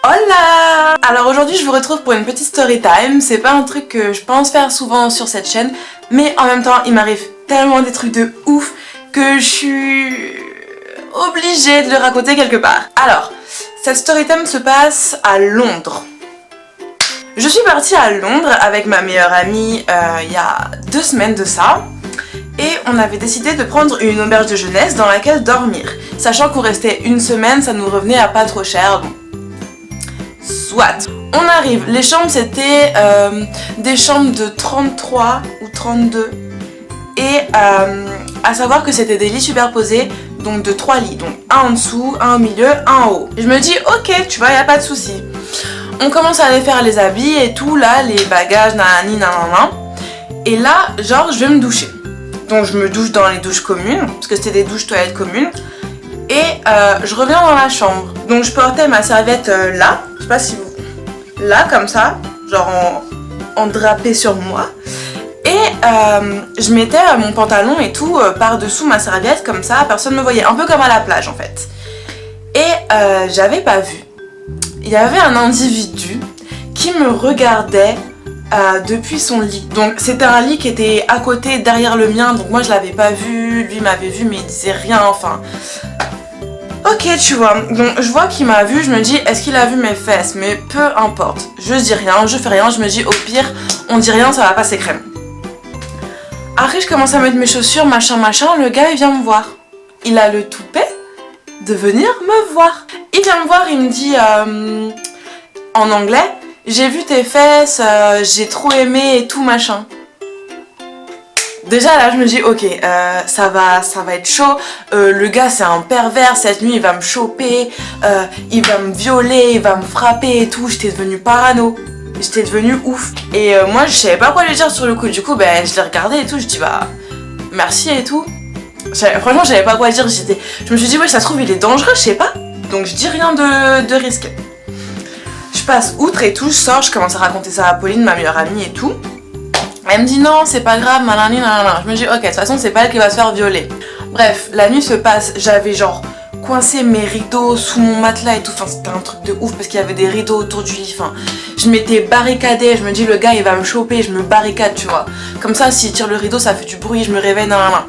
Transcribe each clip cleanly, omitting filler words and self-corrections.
Hola! Alors aujourd'hui je vous retrouve pour une petite story time. C'est pas un truc que je pense faire souvent sur cette chaîne, mais en même temps il m'arrive tellement des trucs de ouf que je suis obligée de le raconter quelque part. Alors, cette story time se passe à Londres. Je suis partie à Londres avec ma meilleure amie il y a 2 semaines de ça. Et on avait décidé de prendre une auberge de jeunesse dans laquelle dormir. Sachant qu'on restait 1 semaine, ça nous revenait à pas trop cher. Bon. Soit. On arrive. Les chambres c'était des chambres de 33 ou 32. Et à savoir que c'était des lits superposés, donc de 3 lits. Donc un en dessous, un au milieu, un en haut. Je me dis ok, tu vois, y a pas de souci. On commence à aller faire les habits et tout, là, les bagages, nanani, nanana. Et là, genre, je vais me doucher. Donc je me douche dans les douches communes, parce que c'était des douches toilettes communes. Et je reviens dans la chambre. Donc je portais ma serviette là, je sais pas si vous... Là, comme ça, genre en drapé sur moi. Et je mettais mon pantalon et tout par-dessous ma serviette, comme ça, personne me voyait. Un peu comme à la plage en fait. Et j'avais pas vu. Il y avait un individu qui me regardait depuis son lit. Donc c'était un lit qui était à côté, derrière le mien, donc moi je l'avais pas vu, lui m'avait vu mais il disait rien, enfin... Ok, tu vois, donc je vois qu'il m'a vu, je me dis est-ce qu'il a vu mes fesses, mais peu importe. Je dis rien, je fais rien, je me dis au pire, on dit rien, ça va passer crème. Après je commence à mettre mes chaussures, machin, le gars il vient me voir. Il a le toupet de venir me voir. Il vient me voir, il me dit en anglais, j'ai vu tes fesses, j'ai trop aimé et tout machin. Déjà là je me dis ok, ça va être chaud, le gars c'est un pervers, cette nuit il va me choper, il va me violer, il va me frapper et tout, j'étais devenue parano, j'étais devenue ouf. Et moi je savais pas quoi lui dire sur le coup, du coup ben je l'ai regardé et tout, je dis bah merci et tout. Franchement j'avais pas quoi dire, je me suis dit ouais ça se trouve il est dangereux, je sais pas, donc je dis rien de risqué. Je passe outre et tout, je sors, je commence à raconter ça à Pauline, ma meilleure amie et tout. Elle me dit non c'est pas grave, nanani nanana. Je me dis ok de toute façon c'est pas elle qui va se faire violer. Bref, la nuit se passe, j'avais genre coincé mes rideaux sous mon matelas et tout, enfin c'était un truc de ouf parce qu'il y avait des rideaux autour du lit, enfin je m'étais barricadée, je me dis le gars il va me choper, je me barricade tu vois. Comme ça s'il tire le rideau ça fait du bruit, je me réveille, nanana.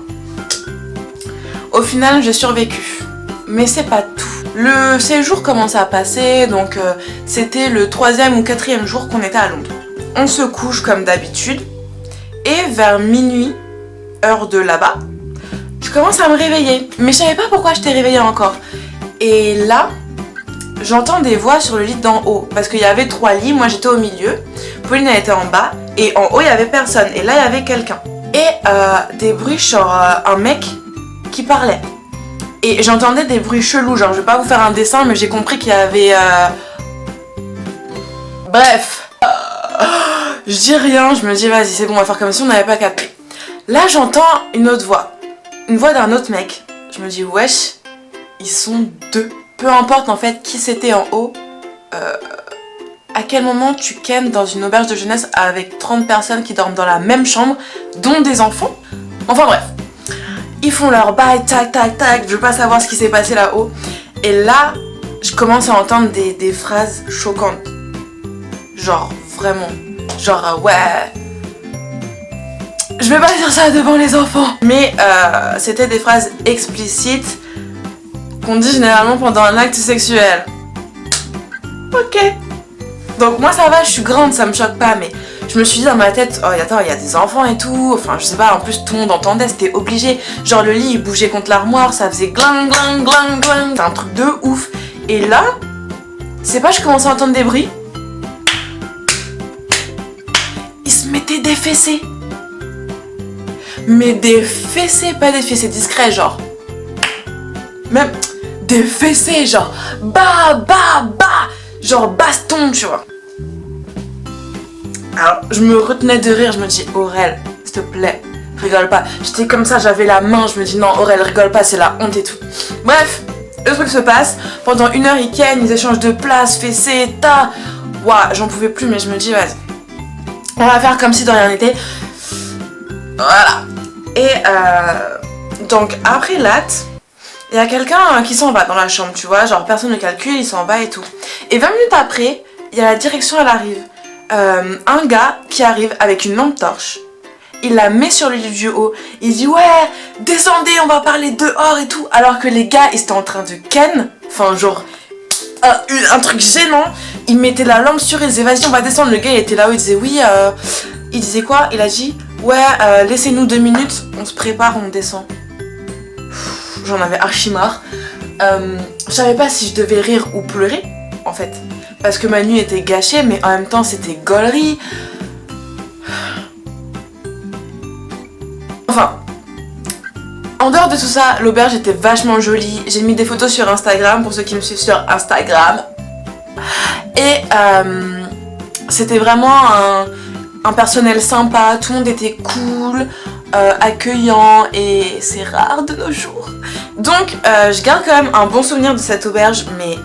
Au final j'ai survécu, mais c'est pas tout. Le séjour commence à passer, donc c'était le 3e ou 4e jour qu'on était à Londres. On se couche comme d'habitude. Et vers minuit, heure de là-bas, je commence à me réveiller. Mais je savais pas pourquoi j'étais réveillée encore. Et là, j'entends des voix sur le lit d'en haut. Parce qu'il y avait 3 lits, moi j'étais au milieu. Pauline elle était en bas. Et en haut il y avait personne. Et là il y avait quelqu'un. Et des bruits genre un mec qui parlait. Et j'entendais des bruits chelous. Genre je vais pas vous faire un dessin mais j'ai compris qu'il y avait... Bref. Je dis rien, je me dis vas-y c'est bon on va faire comme si on n'avait pas capté. Là j'entends une autre voix, une voix d'un autre mec. Je me dis wesh, ils sont 2. Peu importe en fait qui c'était en haut, à quel moment tu kennes dans une auberge de jeunesse avec 30 personnes qui dorment dans la même chambre, dont des enfants. Enfin bref, ils font leur bail, tac tac tac, je veux pas savoir ce qui s'est passé là-haut. Et là, je commence à entendre des phrases choquantes. Genre vraiment. Genre ouais, je vais pas dire ça devant les enfants. Mais c'était des phrases explicites qu'on dit généralement pendant un acte sexuel. Ok. Donc moi ça va, je suis grande, ça me choque pas. Mais je me suis dit dans ma tête, oh attends, il y a des enfants et tout. Enfin je sais pas, en plus tout le monde entendait, c'était obligé. Genre le lit il bougeait contre l'armoire, ça faisait gling gling gling gling. C'est un truc de ouf. Et là, c'est pas je commençais à entendre des bruits. Mettez des fessées. Mais des fessées, pas des fessées discrets, genre. Même des fessées, genre. Bah. Genre baston, tu vois. Alors, je me retenais de rire, je me dis, Aurel, s'il te plaît, rigole pas. J'étais comme ça, j'avais la main, je me dis, non, Aurel, rigole pas, c'est la honte et tout. Bref, le truc se passe. Pendant 1 heure, ils kennent, ils échangent de place, fessées, ta. Ouah, j'en pouvais plus, mais je me dis, vas-y. On va faire comme si de rien n'était. Voilà. Et donc après l'acte, il y a quelqu'un qui s'en va dans la chambre, tu vois, genre personne ne calcule, il s'en va et tout. Et 20 minutes après, il y a la direction, elle arrive. Un gars qui arrive avec une lampe torche, il la met sur le lit du haut, il dit ouais, descendez, on va parler dehors et tout, alors que les gars, ils étaient en train de ken, enfin genre, un truc gênant, il mettait la lampe sur, il disait vas-y on va descendre, le gars il était là-haut, il disait oui, il disait quoi, il a dit ouais, laissez-nous 2 minutes, on se prépare, on descend. J'en avais archi marre. Je savais pas si je devais rire ou pleurer, en fait. Parce que ma nuit était gâchée, mais en même temps, c'était gaulerie. Enfin, en dehors de tout ça, l'auberge était vachement jolie. J'ai mis des photos sur Instagram, pour ceux qui me suivent sur Instagram. Et c'était vraiment un personnel sympa, tout le monde était cool, accueillant, et c'est rare de nos jours. Donc je garde quand même un bon souvenir de cette auberge, mais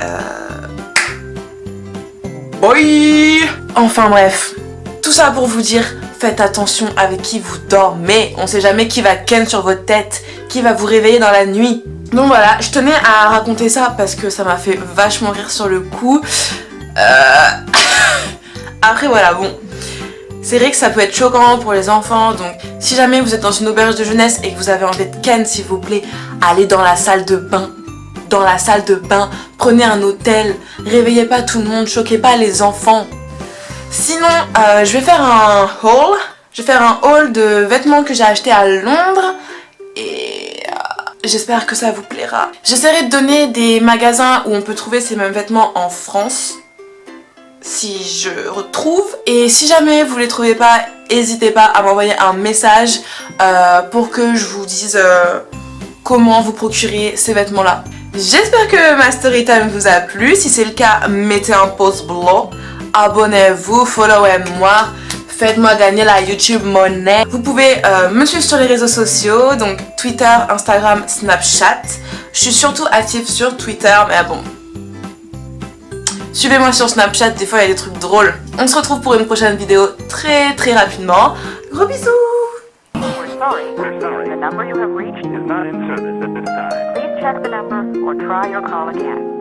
boy. Enfin bref, tout ça pour vous dire, faites attention avec qui vous dormez. On sait jamais qui va ken sur votre tête, qui va vous réveiller dans la nuit. Donc voilà, je tenais à raconter ça parce que ça m'a fait vachement rire sur le coup. Après voilà, bon, c'est vrai que ça peut être choquant pour les enfants, donc si jamais vous êtes dans une auberge de jeunesse et que vous avez envie de ken, s'il vous plaît, allez dans la salle de bain. Dans la salle de bain, prenez un hôtel, réveillez pas tout le monde, choquez pas les enfants. Sinon, je vais faire un haul. Je vais faire un haul de vêtements que j'ai achetés à Londres et j'espère que ça vous plaira. J'essaierai de donner des magasins où on peut trouver ces mêmes vêtements en France, si je retrouve. Et si jamais vous les trouvez pas, n'hésitez pas à m'envoyer un message pour que je vous dise comment vous procurer ces vêtements là. J'espère que ma story time vous a plu. Si c'est le cas, mettez un pouce bleu, abonnez-vous, followez-moi, faites-moi gagner la YouTube monnaie. Vous pouvez me suivre sur les réseaux sociaux, donc Twitter, Instagram, Snapchat. Je suis surtout active sur Twitter, mais bon, suivez-moi sur Snapchat, des fois il y a des trucs drôles. On se retrouve pour une prochaine vidéo très rapidement. Gros bisous! The number you have reached is not in service at this time. Please check the number or try your call again.